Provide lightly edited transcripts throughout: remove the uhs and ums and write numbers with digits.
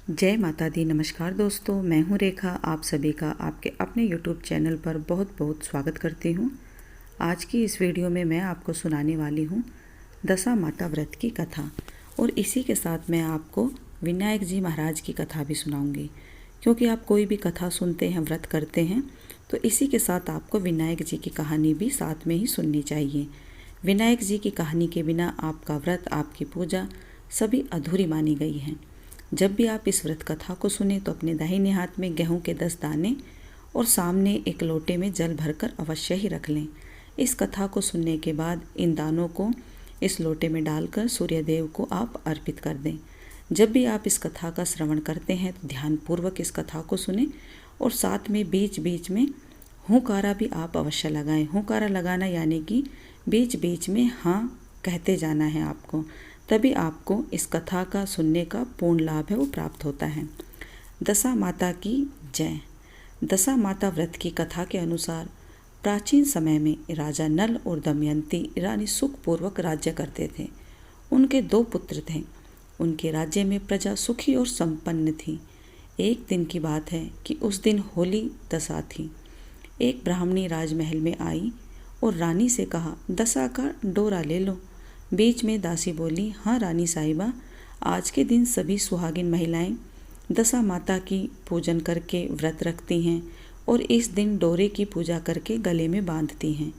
जय माता दी। नमस्कार दोस्तों, मैं हूँ रेखा। आप सभी का आपके अपने YouTube चैनल पर बहुत बहुत स्वागत करती हूँ। आज की इस वीडियो में मैं आपको सुनाने वाली हूँ दशा माता व्रत की कथा, और इसी के साथ मैं आपको विनायक जी महाराज की कथा भी सुनाऊंगी। क्योंकि आप कोई भी कथा सुनते हैं, व्रत करते हैं, तो इसी के साथ आपको विनायक जी की कहानी भी साथ में ही सुननी चाहिए। विनायक जी की कहानी के बिना आपका व्रत, आपकी पूजा सभी अधूरी मानी गई है। जब भी आप इस व्रत कथा को सुने तो अपने दाहिने हाथ में गेहूं के 10 दाने और सामने एक लोटे में जल भरकर अवश्य ही रख लें। इस कथा को सुनने के बाद इन दानों को इस लोटे में डालकर सूर्यदेव को आप अर्पित कर दें। जब भी आप इस कथा का श्रवण करते हैं तो ध्यानपूर्वक इस कथा को सुने और साथ में बीच बीच में हुंकारा भी आप अवश्य लगाएं। हुंकारा लगाना यानी कि बीच बीच में हाँ कहते जाना है आपको, तभी आपको इस कथा का सुनने का पूर्ण लाभ है वो प्राप्त होता है। दशा माता की जय। दशा माता व्रत की कथा के अनुसार प्राचीन समय में राजा नल और दमयंती रानी सुखपूर्वक राज्य करते थे। उनके 2 पुत्र थे। उनके राज्य में प्रजा सुखी और संपन्न थी। एक दिन की बात है कि उस दिन होली दशा थी। एक ब्राह्मणी राजमहल में आई और रानी से कहा, दशा का डोरा ले लो। बीच में दासी बोली, हाँ रानी साहिबा, आज के दिन सभी सुहागिन महिलाएं दशा माता की पूजन करके व्रत रखती हैं और इस दिन डोरे की पूजा करके गले में बांधती हैं,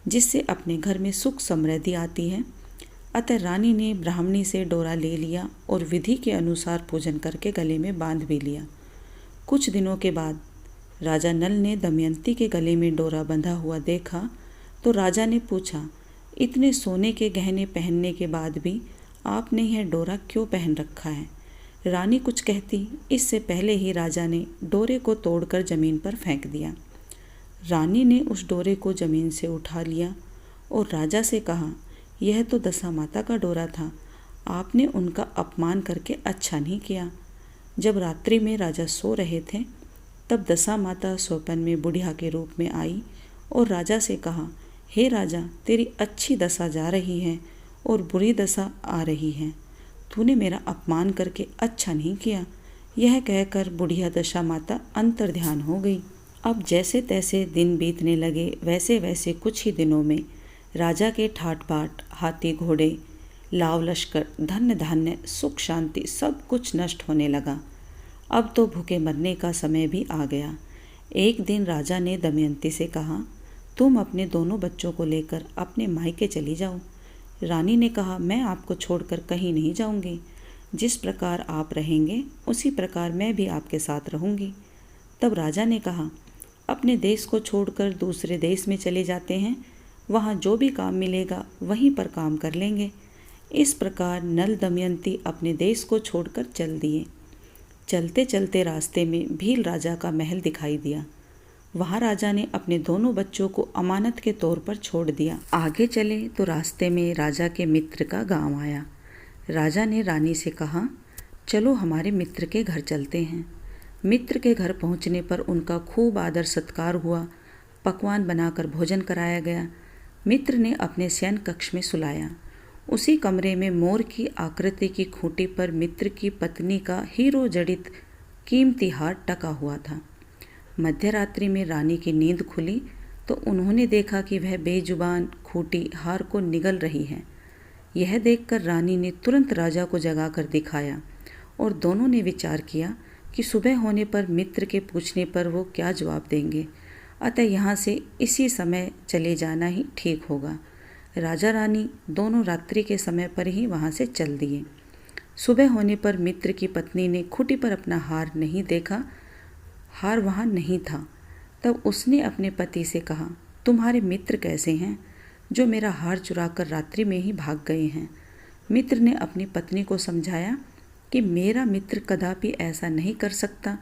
जिससे अपने घर में सुख समृद्धि आती है। अतः रानी ने ब्राह्मणी से डोरा ले लिया और विधि के अनुसार पूजन करके गले में बांध भी लिया। कुछ दिनों के बाद राजा नल ने दमयंती के गले में डोरा बंधा हुआ देखा तो राजा ने पूछा, इतने सोने के गहने पहनने के बाद भी आपने यह डोरा क्यों पहन रखा है? रानी कुछ कहती, इससे पहले ही राजा ने डोरे को तोड़कर जमीन पर फेंक दिया। रानी ने उस डोरे को जमीन से उठा लिया और राजा से कहा, यह तो दशा माता का डोरा था, आपने उनका अपमान करके अच्छा नहीं किया। जब रात्रि में राजा सो रहे थे तब दशा माता स्वप्न में बुढ़िया के रूप में आई और राजा से कहा, हे राजा, तेरी अच्छी दशा जा रही है और बुरी दशा आ रही है। तूने मेरा अपमान करके अच्छा नहीं किया। यह कहकर बुढ़िया दशा माता अंतर्ध्यान हो गई। अब जैसे तैसे दिन बीतने लगे, वैसे वैसे कुछ ही दिनों में राजा के ठाट बाट, हाथी घोड़े, लाव लश्कर, धन धान्य, सुख शांति सब कुछ नष्ट होने लगा। अब तो भूखे मरने का समय भी आ गया। एक दिन राजा ने दमयंती से कहा, तुम अपने दोनों बच्चों को लेकर अपने मायके चली जाओ। रानी ने कहा, मैं आपको छोड़कर कहीं नहीं जाऊंगी। जिस प्रकार आप रहेंगे उसी प्रकार मैं भी आपके साथ रहूंगी। तब राजा ने कहा, अपने देश को छोड़कर दूसरे देश में चले जाते हैं, वहाँ जो भी काम मिलेगा वहीं पर काम कर लेंगे। इस प्रकार नल दमयंती अपने देश को छोड़कर चल दिए। चलते चलते रास्ते में भील राजा का महल दिखाई दिया। वहाँ राजा ने अपने दोनों बच्चों को अमानत के तौर पर छोड़ दिया। आगे चले तो रास्ते में राजा के मित्र का गांव आया। राजा ने रानी से कहा, चलो हमारे मित्र के घर चलते हैं। मित्र के घर पहुँचने पर उनका खूब आदर सत्कार हुआ। पकवान बनाकर भोजन कराया गया। मित्र ने अपने शयन कक्ष में सुलाया। उसी कमरे में मोर की आकृति की खूंटी पर मित्र की पत्नी का हीरो जड़ित कीमती हार टका हुआ था। मध्य रात्रि में रानी की नींद खुली तो उन्होंने देखा कि वह बेजुबान खूंटी हार को निगल रही है। यह देखकर रानी ने तुरंत राजा को जगाकर दिखाया और दोनों ने विचार किया कि सुबह होने पर मित्र के पूछने पर वो क्या जवाब देंगे, अतः यहाँ से इसी समय चले जाना ही ठीक होगा। राजा रानी दोनों रात्रि के समय पर ही वहाँ से चल दिए। सुबह होने पर मित्र की पत्नी ने खूंटी पर अपना हार नहीं देखा, हार वहाँ नहीं था। तब उसने अपने पति से कहा, तुम्हारे मित्र कैसे हैं जो मेरा हार चुराकर रात्रि में ही भाग गए हैं? मित्र ने अपनी पत्नी को समझाया कि मेरा मित्र कदापि ऐसा नहीं कर सकता,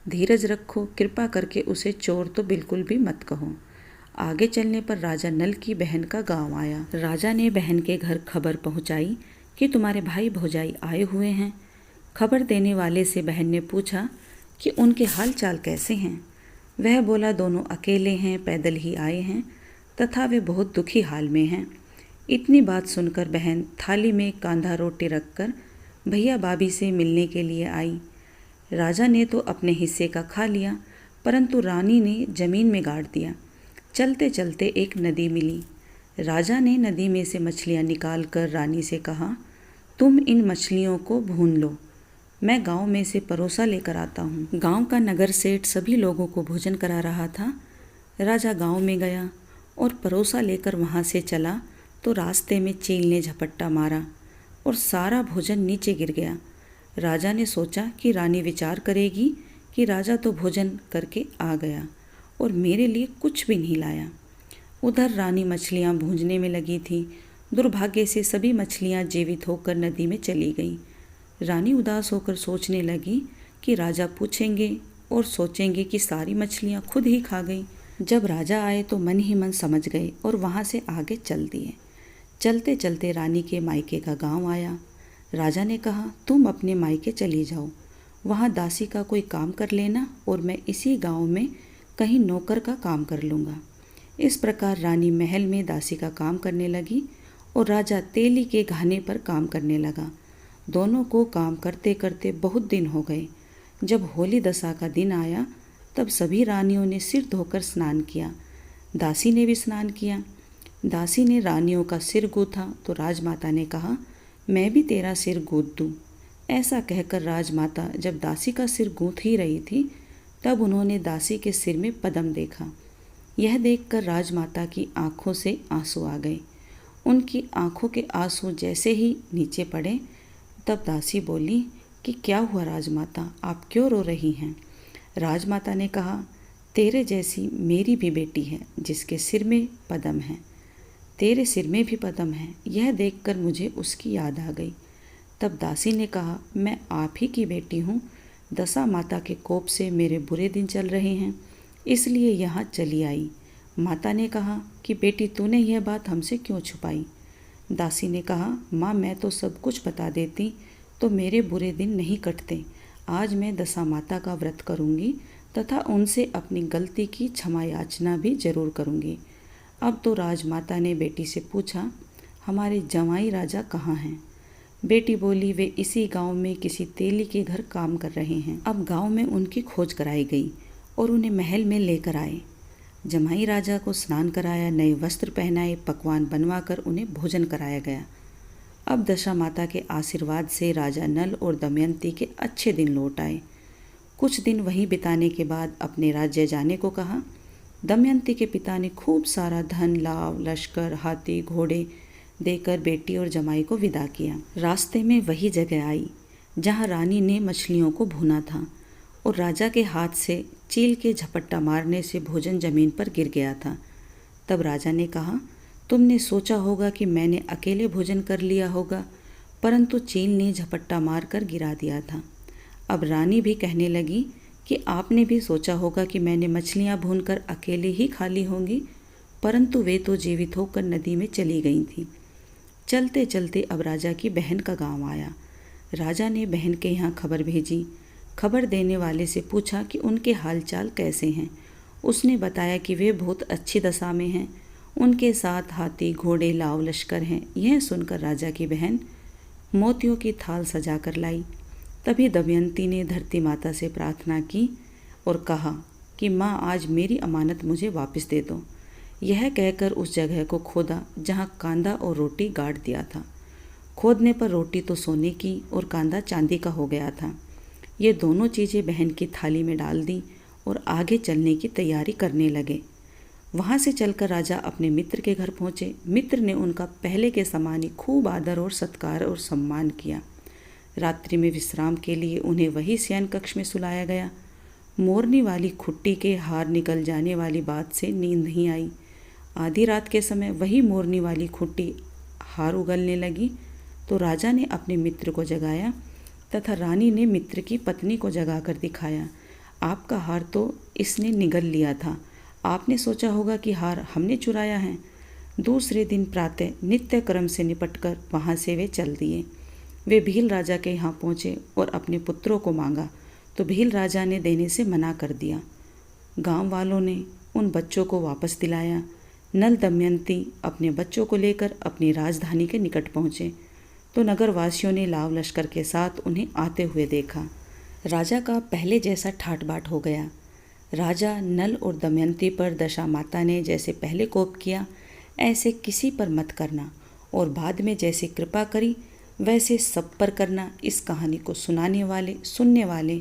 धीरज रखो, कृपा करके उसे चोर तो बिल्कुल भी मत कहो। आगे चलने पर राजा नल की बहन का गांव आया। राजा ने बहन के घर खबर पहुंचाई कि तुम्हारे भाई भौजाई आए हुए हैं। खबर देने वाले से बहन ने पूछा कि उनके हाल चाल कैसे हैं। वह बोला, दोनों अकेले हैं, पैदल ही आए हैं तथा वे बहुत दुखी हाल में हैं। इतनी बात सुनकर बहन थाली में कांधा रोटी रखकर भैया भाभी से मिलने के लिए आई। राजा ने तो अपने हिस्से का खा लिया, परंतु रानी ने जमीन में गाड़ दिया। चलते चलते एक नदी मिली। राजा ने नदी में से मछलियाँ निकाल कर रानी से कहा, तुम इन मछलियों को भून लो, मैं गांव में से परोसा लेकर आता हूँ। गांव का नगर सेठ सभी लोगों को भोजन करा रहा था। राजा गांव में गया और परोसा लेकर वहाँ से चला तो रास्ते में चील ने झपट्टा मारा और सारा भोजन नीचे गिर गया। राजा ने सोचा कि रानी विचार करेगी कि राजा तो भोजन करके आ गया और मेरे लिए कुछ भी नहीं लाया। उधर रानी मछलियाँ भूंजने में लगी थी। दुर्भाग्य से सभी मछलियाँ जीवित होकर नदी में चली गईं। रानी उदास होकर सोचने लगी कि राजा पूछेंगे और सोचेंगे कि सारी मछलियाँ खुद ही खा गईं। जब राजा आए तो मन ही मन समझ गए और वहाँ से आगे चल दिए। चलते चलते रानी के मायके का गांव आया। राजा ने कहा, तुम अपने मायके चली जाओ, वहाँ दासी का कोई काम कर लेना और मैं इसी गांव में कहीं नौकर का काम कर लूँगा। इस प्रकार रानी महल में दासी का काम करने लगी और राजा तेली के घाने पर काम करने लगा। दोनों को काम करते करते बहुत दिन हो गए। जब होली दशा का दिन आया तब सभी रानियों ने सिर धोकर स्नान किया। दासी ने भी स्नान किया। दासी ने रानियों का सिर गूथा तो राजमाता ने कहा, मैं भी तेरा सिर गूंथ दूँ। ऐसा कहकर राजमाता जब दासी का सिर गूंथ ही रही थी तब उन्होंने दासी के सिर में पदम देखा। यह देखकर राजमाता की आंखों से आंसू आ गए। उनकी आंखों के आंसू जैसे ही नीचे पड़े तब दासी बोली कि क्या हुआ राजमाता, आप क्यों रो रही हैं? राजमाता ने कहा, तेरे जैसी मेरी भी बेटी है जिसके सिर में पदम है, तेरे सिर में भी पदम है। यह देखकर मुझे उसकी याद आ गई। तब दासी ने कहा, मैं आप ही की बेटी हूँ। दशा माता के कोप से मेरे बुरे दिन चल रहे हैं, इसलिए यहाँ चली आई। माता ने कहा कि बेटी तूने यह बात हमसे क्यों छुपाई? दासी ने कहा, माँ मैं तो सब कुछ बता देती तो मेरे बुरे दिन नहीं कटते। आज मैं दशा माता का व्रत करूँगी तथा उनसे अपनी गलती की क्षमा याचना भी जरूर करूँगी। अब तो राजमाता ने बेटी से पूछा, हमारे जवाई राजा कहाँ हैं? बेटी बोली, वे इसी गांव में किसी तेली के घर काम कर रहे हैं। अब गांव में उनकी खोज कराई गई और उन्हें महल में लेकर आए। जमाई राजा को स्नान कराया, नए वस्त्र पहनाए, पकवान बनवाकर उन्हें भोजन कराया गया। अब दशा माता के आशीर्वाद से राजा नल और दमयंती के अच्छे दिन लौट आए। कुछ दिन वहीं बिताने के बाद अपने राज्य जाने को कहा। दमयंती के पिता ने खूब सारा धन, लाव, लश्कर, हाथी, घोड़े देकर बेटी और जमाई को विदा किया। रास्ते में वही जगह आई जहाँ रानी ने मछलियों को भूना था और राजा के हाथ से चील के झपट्टा मारने से भोजन जमीन पर गिर गया था। तब राजा ने कहा, तुमने सोचा होगा कि मैंने अकेले भोजन कर लिया होगा, परंतु चील ने झपट्टा मारकर गिरा दिया था। अब रानी भी कहने लगी कि आपने भी सोचा होगा कि मैंने मछलियाँ भूनकर अकेले ही खा ली होंगी, परंतु वे तो जीवित होकर नदी में चली गई थी। चलते चलते अब राजा की बहन का गांव आया। राजा ने बहन के यहाँ खबर भेजी। खबर देने वाले से पूछा कि उनके हालचाल कैसे हैं। उसने बताया कि वे बहुत अच्छी दशा में हैं, उनके साथ हाथी, घोड़े, लाव, लश्कर हैं। यह सुनकर राजा की बहन मोतियों की थाल सजा कर लाई। तभी दमयंती ने धरती माता से प्रार्थना की और कहा कि माँ, आज मेरी अमानत मुझे वापस दे दो। यह कहकर उस जगह को खोदा जहाँ कांदा और रोटी गाड़ दिया था। खोदने पर रोटी तो सोने की और कांदा चांदी का हो गया था। ये दोनों चीज़ें बहन की थाली में डाल दी और आगे चलने की तैयारी करने लगे। वहाँ से चलकर राजा अपने मित्र के घर पहुँचे। मित्र ने उनका पहले के समान ही खूब आदर और सत्कार और सम्मान किया। रात्रि में विश्राम के लिए उन्हें वही शयन कक्ष में सुलाया गया। मोरनी वाली खुट्टी के हार निकल जाने वाली बात से नींद नहीं आई। आधी रात के समय वही मोरनी वाली खुट्टी हार उगलने लगी तो राजा ने अपने मित्र को जगाया तथा रानी ने मित्र की पत्नी को जगाकर दिखाया। आपका हार तो इसने निगल लिया था, आपने सोचा होगा कि हार हमने चुराया है। दूसरे दिन प्रातः नित्य कर्म से निपटकर वहाँ से वे चल दिए। वे भील राजा के यहाँ पहुँचे और अपने पुत्रों को मांगा तो भील राजा ने देने से मना कर दिया। गांव वालों ने उन बच्चों को वापस दिलाया। नल दमयंती अपने बच्चों को लेकर अपनी राजधानी के निकट पहुँचे तो नगरवासियों ने लाव लश्कर के साथ उन्हें आते हुए देखा। राजा का पहले जैसा ठाट बाट हो गया। राजा नल और दमयंती पर दशा माता ने जैसे पहले कोप किया, ऐसे किसी पर मत करना, और बाद में जैसे कृपा करी वैसे सब पर करना। इस कहानी को सुनाने वाले, सुनने वाले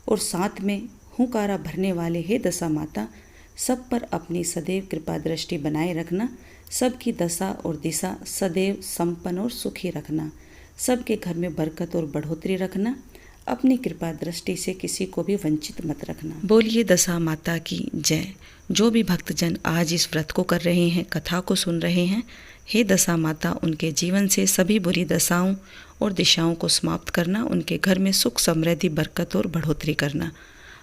और साथ में हुंकारा भरने वाले, हे दशा माता, सब पर अपनी सदैव कृपा दृष्टि बनाए रखना। सबकी दशा और दिशा सदैव संपन्न और सुखी रखना। सबके घर में बरकत और बढ़ोतरी रखना। अपनी कृपा दृष्टि से किसी को भी वंचित मत रखना। बोलिए दशा माता की जय। जो भी भक्तजन आज इस व्रत को कर रहे हैं, कथा को सुन रहे हैं, हे दशा माता, उनके जीवन से सभी बुरी दशाओं और दिशाओं को समाप्त करना, उनके घर में सुख समृद्धि बरकत और बढ़ोतरी करना।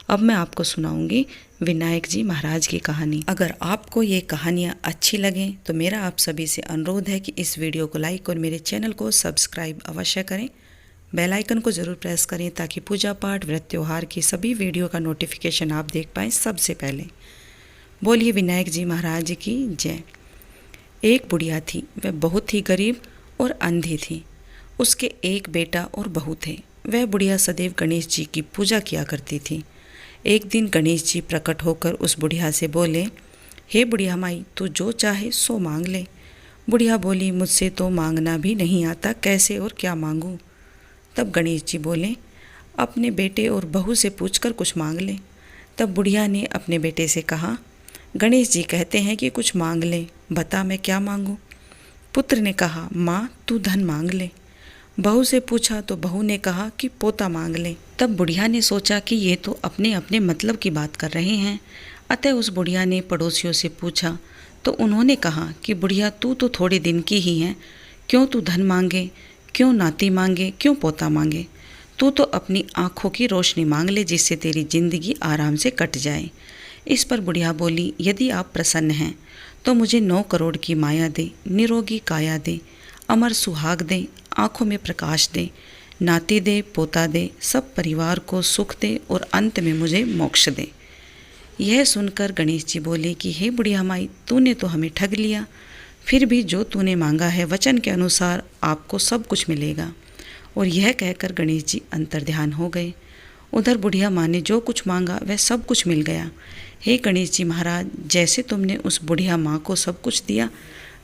अब मैं आपको सुनाऊंगी विनायक जी महाराज की कहानी। अगर आपको ये कहानियाँ अच्छी लगें तो मेरा आप सभी से अनुरोध है कि इस वीडियो को लाइक और मेरे चैनल को सब्सक्राइब अवश्य करें। बेल आइकन को ज़रूर प्रेस करें ताकि पूजा पाठ, व्रत, त्योहार की सभी वीडियो का नोटिफिकेशन आप देख पाएँ सबसे पहले। बोलिए विनायक जी महाराज की जय। एक बुढ़िया थी, वह बहुत ही गरीब और अंधी थी। उसके एक बेटा और बहू थे। वह बुढ़िया सदैव गणेश जी की पूजा किया करती थी। एक दिन गणेश जी प्रकट होकर उस बुढ़िया से बोले, हे बुढ़िया माई, तू जो चाहे सो मांग ले। बुढ़िया बोली, मुझसे तो मांगना भी नहीं आता, कैसे और क्या मांगूं। तब गणेश जी बोले, अपने बेटे और बहू से पूछकर कुछ मांग ले। तब बुढ़िया ने अपने बेटे से कहा, गणेश जी कहते हैं कि कुछ मांग ले, बता मैं क्या मांगूं। पुत्र ने कहा, माँ तू धन मांग ले। बहू से पूछा तो बहू ने कहा कि पोता मांग ले। तब बुढ़िया ने सोचा कि ये तो अपने अपने मतलब की बात कर रहे हैं। अतः उस बुढ़िया ने पड़ोसियों से पूछा तो उन्होंने कहा कि बुढ़िया तू तो थोड़े दिन की ही है, क्यों तू धन मांगे, क्यों नाती मांगे, क्यों पोता मांगे। तू तो अपनी आँखों की रोशनी मांग ले, जिससे तेरी जिंदगी आराम से कट जाए। इस पर बुढ़िया बोली, यदि आप प्रसन्न हैं तो मुझे 9 करोड़ की माया दे, निरोगी काया दे, अमर सुहाग दे, आँखों में प्रकाश दे, नाती दे, पोता दे, सब परिवार को सुख दे और अंत में मुझे मोक्ष दे। यह सुनकर गणेश जी बोले कि हे बुढ़िया माई, तूने तो हमें ठग लिया। फिर भी जो तूने मांगा है वचन के अनुसार आपको सब कुछ मिलेगा। और यह कहकर गणेश जी अंतर्ध्यान हो गए। उधर बुढ़िया माँ ने जो कुछ मांगा वह सब कुछ मिल गया। हे गणेश जी महाराज, जैसे तुमने उस बुढ़िया माँ को सब कुछ दिया,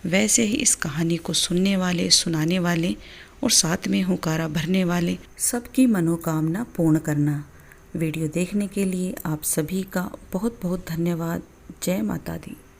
वैसे ही इस कहानी को सुनने वाले, सुनाने वाले और साथ में हुंकारा भरने वाले सबकी मनोकामना पूर्ण करना। वीडियो देखने के लिए आप सभी का बहुत बहुत धन्यवाद। जय माता दी।